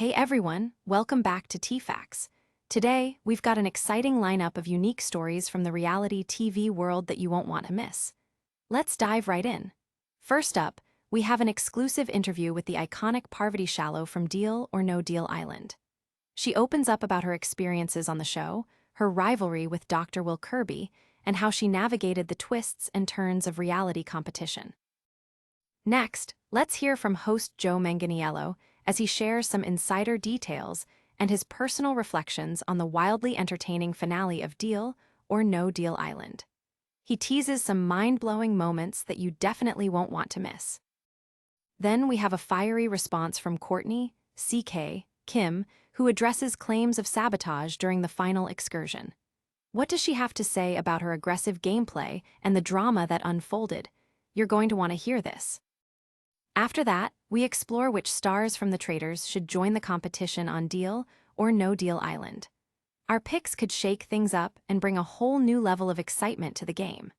Hey everyone, welcome back to T-Facts. Today, we've got an exciting lineup of unique stories from the reality TV world that you won't want to miss. Let's dive right in. First up, we have an exclusive interview with the iconic Parvati Shallow from Deal or No Deal Island. She opens up about her experiences on the show, her rivalry with Dr. Will Kirby, and how she navigated the twists and turns of reality competition. Next, let's hear from host Joe Manganiello as he shares some insider details and his personal reflections on the wildly entertaining finale of Deal or No Deal Island. He teases some mind-blowing moments that you definitely won't want to miss. Then we have a fiery response from Courtney CK Kim, who addresses claims of sabotage during the final excursion. What does she have to say about her aggressive gameplay and the drama that unfolded? You're going to want to hear this. After that, we explore which stars from the Traitors should join the competition on Deal or No Deal Island. Our picks could shake things up and bring a whole new level of excitement to the game.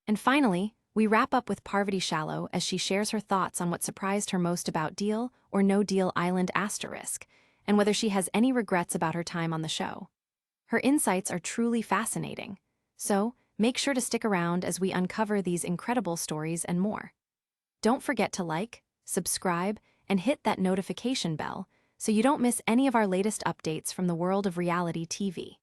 And finally, we wrap up with Parvati Shallow as she shares her thoughts on what surprised her most about Deal or No Deal Island asterisk, and whether she has any regrets about her time on the show. Her insights are truly fascinating, so make sure to stick around as we uncover these incredible stories and more. Don't forget to like, subscribe, and hit that notification bell so you don't miss any of our latest updates from the world of reality TV.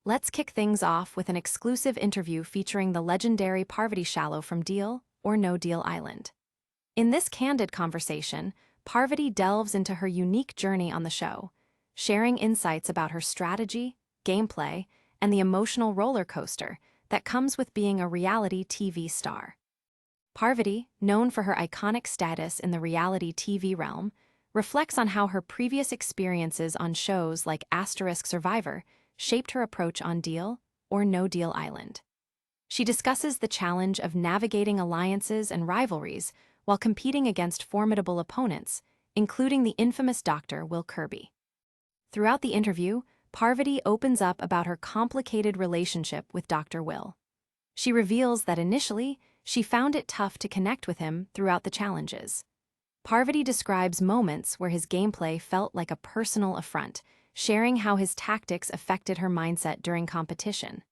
Let's kick things off with an exclusive interview featuring the legendary Parvati Shallow from Deal or No Deal Island. In this candid conversation, Parvati delves into her unique journey on the show, sharing insights about her strategy, gameplay, and the emotional roller coaster that comes with being a reality TV star. Parvati, known for her iconic status in the reality TV realm, reflects on how her previous experiences on shows like Survivor shaped her approach on Deal or No Deal Island. She discusses the challenge of navigating alliances and rivalries while competing against formidable opponents, including the infamous Dr. Will Kirby. Throughout the interview, Parvati opens up about her complicated relationship with Dr. Will. She reveals that initially, she found it tough to connect with him throughout the challenges. Parvati describes moments where his gameplay felt like a personal affront, sharing how his tactics affected her mindset during competition.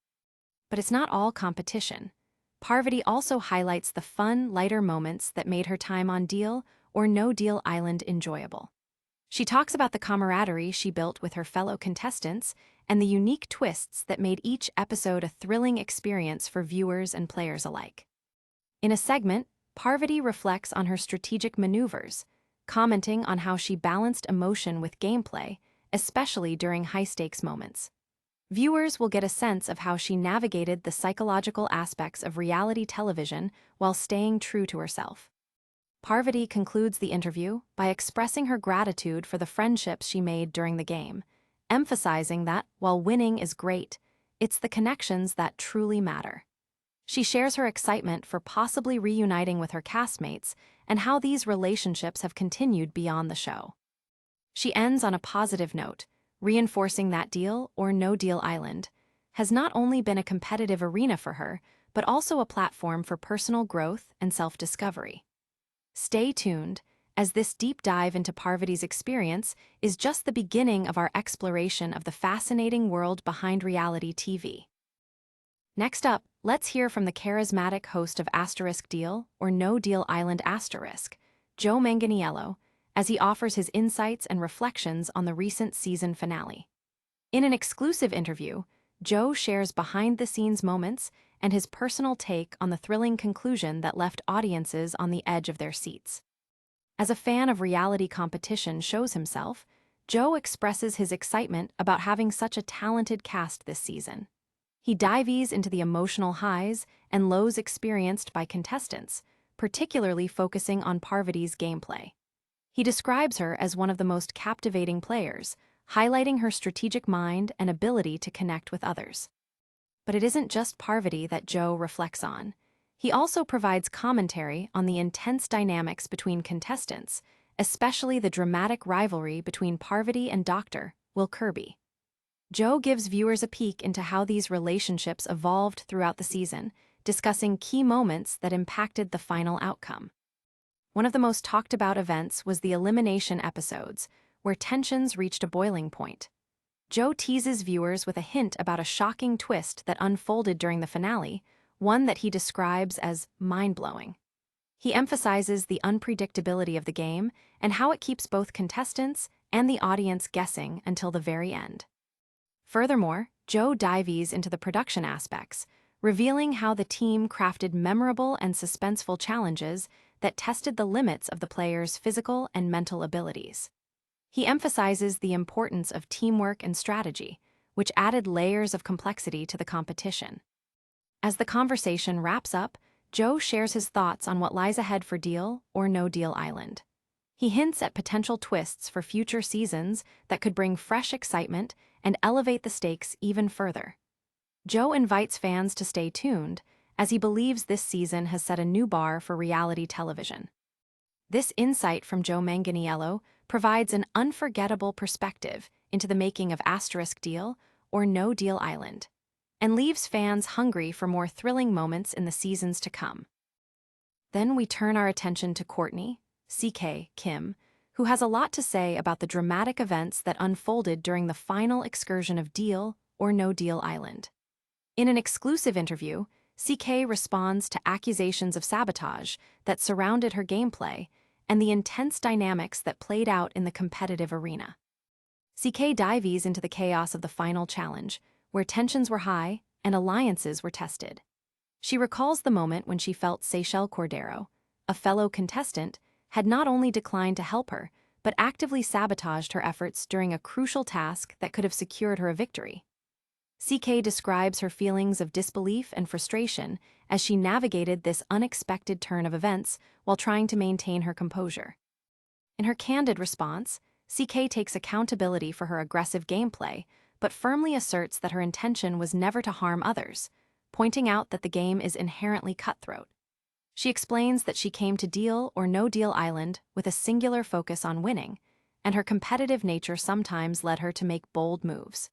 But it's not all competition. Parvati also highlights the fun, lighter moments that made her time on Deal or No Deal Island enjoyable. She talks about the camaraderie she built with her fellow contestants and the unique twists that made each episode a thrilling experience for viewers and players alike. In a segment, Parvati reflects on her strategic maneuvers, commenting on how she balanced emotion with gameplay, especially during high-stakes moments. Viewers will get a sense of how she navigated the psychological aspects of reality television while staying true to herself. Parvati concludes the interview by expressing her gratitude for the friendships she made during the game, emphasizing that, while winning is great, it's the connections that truly matter. She shares her excitement for possibly reuniting with her castmates and how these relationships have continued beyond the show. She ends on a positive note, reinforcing that Deal or No Deal Island has not only been a competitive arena for her, but also a platform for personal growth and self-discovery. Stay tuned, as this deep dive into Parvati's experience is just the beginning of our exploration of the fascinating world behind reality TV. Next up, let's hear from the charismatic host of Deal or No Deal Island Joe Manganiello, as he offers his insights and reflections on the recent season finale. In an exclusive interview, Joe shares behind-the-scenes moments and his personal take on the thrilling conclusion that left audiences on the edge of their seats. As a fan of reality competition shows himself, Joe expresses his excitement about having such a talented cast this season. He dives into the emotional highs and lows experienced by contestants, particularly focusing on Parvati's gameplay. He describes her as one of the most captivating players, highlighting her strategic mind and ability to connect with others. But it isn't just Parvati that Joe reflects on. He also provides commentary on the intense dynamics between contestants, especially the dramatic rivalry between Parvati and Dr. Will Kirby. Joe gives viewers a peek into how these relationships evolved throughout the season, discussing key moments that impacted the final outcome. One of the most talked about events was the elimination episodes, where tensions reached a boiling point. Joe teases viewers with a hint about a shocking twist that unfolded during the finale, one that he describes as mind-blowing. He emphasizes the unpredictability of the game and how it keeps both contestants and the audience guessing until the very end. Furthermore, Joe dives into the production aspects, revealing how the team crafted memorable and suspenseful challenges that tested the limits of the players' physical and mental abilities. He emphasizes the importance of teamwork and strategy, which added layers of complexity to the competition. As the conversation wraps up, Joe shares his thoughts on what lies ahead for Deal or No Deal Island. He hints at potential twists for future seasons that could bring fresh excitement and elevate the stakes even further. Joe invites fans to stay tuned, as he believes this season has set a new bar for reality television. This insight from Joe Manganiello provides an unforgettable perspective into the making of Deal or No Deal Island, and leaves fans hungry for more thrilling moments in the seasons to come. Then we turn our attention to Courtney CK Kim, who has a lot to say about the dramatic events that unfolded during the final excursion of Deal or No Deal Island. In an exclusive interview, CK responds to accusations of sabotage that surrounded her gameplay and the intense dynamics that played out in the competitive arena. CK dives into the chaos of the final challenge, where tensions were high and alliances were tested. She recalls the moment when she felt Seychelle Cordero, a fellow contestant, had not only declined to help her, but actively sabotaged her efforts during a crucial task that could have secured her a victory. CK describes her feelings of disbelief and frustration as she navigated this unexpected turn of events while trying to maintain her composure. In her candid response, CK takes accountability for her aggressive gameplay, but firmly asserts that her intention was never to harm others, pointing out that the game is inherently cutthroat. She explains that she came to Deal or No Deal Island with a singular focus on winning, and her competitive nature sometimes led her to make bold moves.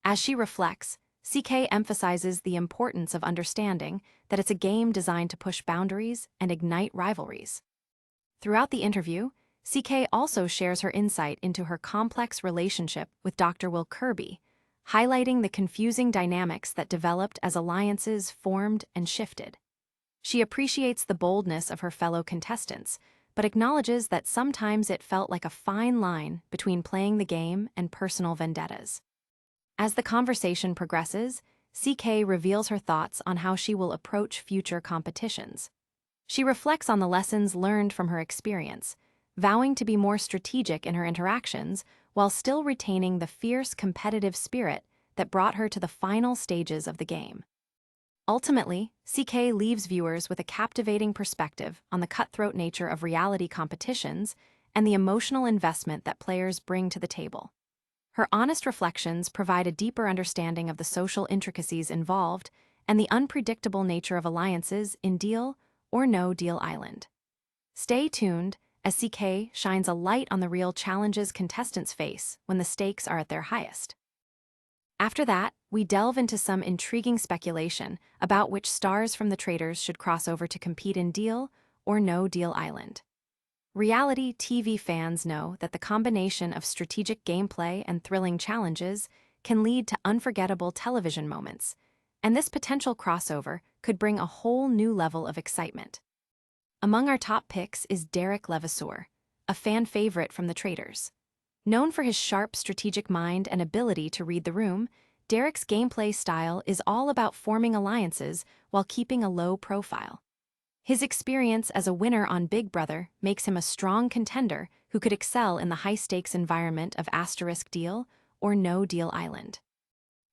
As she reflects, CK emphasizes the importance of understanding that it's a game designed to push boundaries and ignite rivalries. Throughout the interview, CK also shares her insight into her complex relationship with Dr. Kirby, highlighting the confusing dynamics that developed as alliances formed and shifted. She appreciates the boldness of her fellow contestants, but acknowledges that sometimes it felt like a fine line between playing the game and personal vendettas. As the conversation progresses, CK reveals her thoughts on how she will approach future competitions. She reflects on the lessons learned from her experience, vowing to be more strategic in her interactions while still retaining the fierce competitive spirit that brought her to the final stages of the game. Ultimately, CK leaves viewers with a captivating perspective on the cutthroat nature of reality competitions and the emotional investment that players bring to the table. Her honest reflections provide a deeper understanding of the social intricacies involved and the unpredictable nature of alliances in Deal or No Deal Island. Stay tuned as CK shines a light on the real challenges contestants face when the stakes are at their highest. After that, we delve into some intriguing speculation about which stars from the Traitors should cross over to compete in Deal or No Deal Island. Reality TV fans know that the combination of strategic gameplay and thrilling challenges can lead to unforgettable television moments, and this potential crossover could bring a whole new level of excitement. Among our top picks is Derek Levasseur, a fan favorite from the Traitors. Known for his sharp strategic mind and ability to read the room, Derek's gameplay style is all about forming alliances while keeping a low profile. His experience as a winner on Big Brother makes him a strong contender who could excel in the high-stakes environment of Deal or No Deal Island.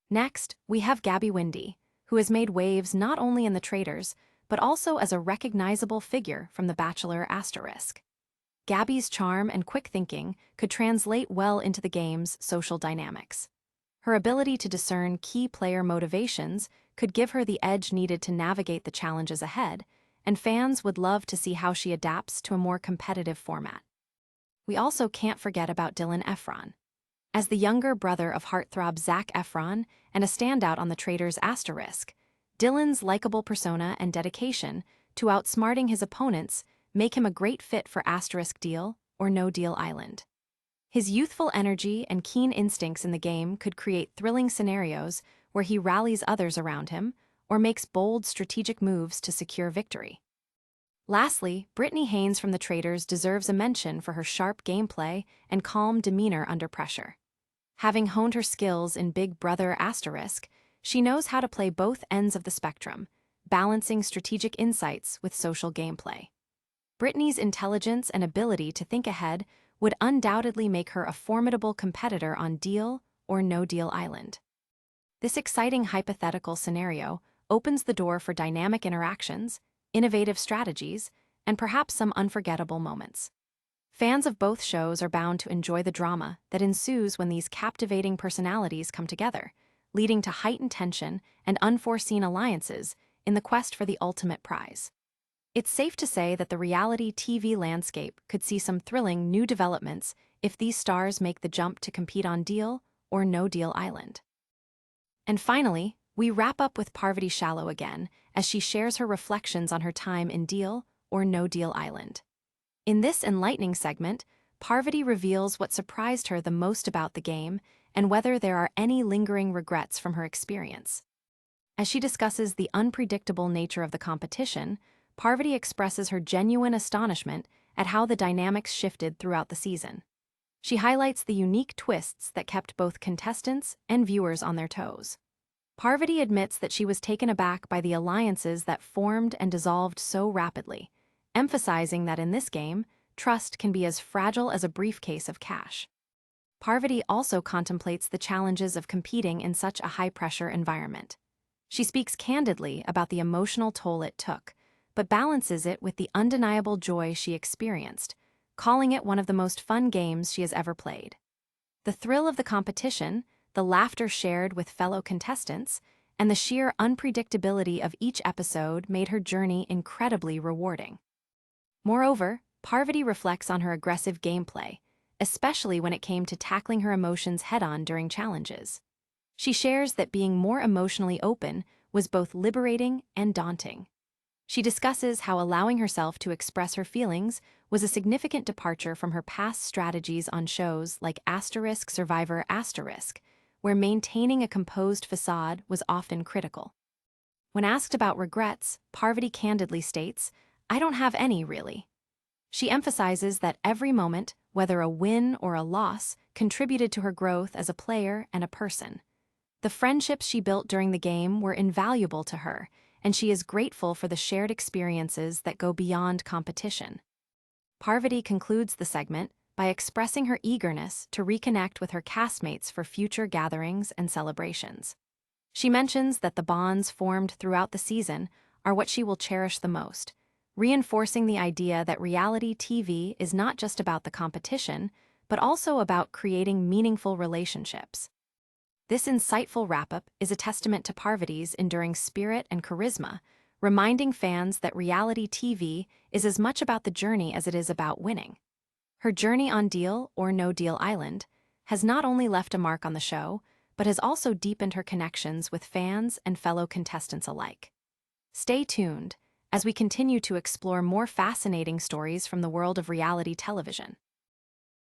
Next, we have Gabby Windey, who has made waves not only in the Traitors, but also as a recognizable figure from The Bachelor *. Gabby's charm and quick thinking could translate well into the game's social dynamics. Her ability to discern key player motivations could give her the edge needed to navigate the challenges ahead, and fans would love to see how she adapts to a more competitive format. We also can't forget about Dylan Efron. As the younger brother of heartthrob Zac Efron and a standout on the Traitors *, Dylan's likable persona and dedication to outsmarting his opponents make him a great fit for *Deal or No Deal Island. His youthful energy and keen instincts in the game could create thrilling scenarios where he rallies others around him or makes bold strategic moves to secure victory. Lastly, Brittany Haynes from the Traitors deserves a mention for her sharp gameplay and calm demeanor under pressure. Having honed her skills in Big Brother Asterisk, she knows how to play both ends of the spectrum, balancing strategic insights with social gameplay. Brittany's intelligence and ability to think ahead would undoubtedly make her a formidable competitor on Deal or No Deal Island. This exciting hypothetical scenario opens the door for dynamic interactions, innovative strategies, and perhaps some unforgettable moments. Fans of both shows are bound to enjoy the drama that ensues when these captivating personalities come together, leading to heightened tension and unforeseen alliances in the quest for the ultimate prize. It's safe to say that the reality TV landscape could see some thrilling new developments if these stars make the jump to compete on Deal or No Deal Island. And finally, we wrap up with Parvati Shallow again as she shares her reflections on her time in Deal or No Deal Island. In this enlightening segment, Parvati reveals what surprised her the most about the game and whether there are any lingering regrets from her experience. As she discusses the unpredictable nature of the competition, Parvati expresses her genuine astonishment at how the dynamics shifted throughout the season. She highlights the unique twists that kept both contestants and viewers on their toes. Parvati admits that she was taken aback by the alliances that formed and dissolved so rapidly, emphasizing that in this game, trust can be as fragile as a briefcase of cash. Parvati also contemplates the challenges of competing in such a high-pressure environment. She speaks candidly about the emotional toll it took, but balances it with the undeniable joy she experienced, calling it one of the most fun games she has ever played. The thrill of the competition, the laughter shared with fellow contestants, and the sheer unpredictability of each episode made her journey incredibly rewarding. Moreover, Parvati reflects on her aggressive gameplay, especially when it came to tackling her emotions head-on during challenges. She shares that being more emotionally open was both liberating and daunting. She discusses how allowing herself to express her feelings was a significant departure from her past strategies on shows like Asterisk Survivor Asterisk, where maintaining a composed facade was often critical. When asked about regrets, Parvati candidly states, "I don't have any, really." She emphasizes that every moment, whether a win or a loss, contributed to her growth as a player and a person. The friendships she built during the game were invaluable to her, and she is grateful for the shared experiences that go beyond competition. Parvati concludes the segment by expressing her eagerness to reconnect with her castmates for future gatherings and celebrations. She mentions that the bonds formed throughout the season are what she will cherish the most, reinforcing the idea that reality TV is not just about the competition, but also about creating meaningful relationships. This insightful wrap-up is a testament to Parvati's enduring spirit and charisma, reminding fans that reality TV is as much about the journey as it is about winning. Her journey on Deal or No Deal Island has not only left a mark on the show, but has also deepened her connections with fans and fellow contestants alike. Stay tuned as we continue to explore more fascinating stories from the world of reality television.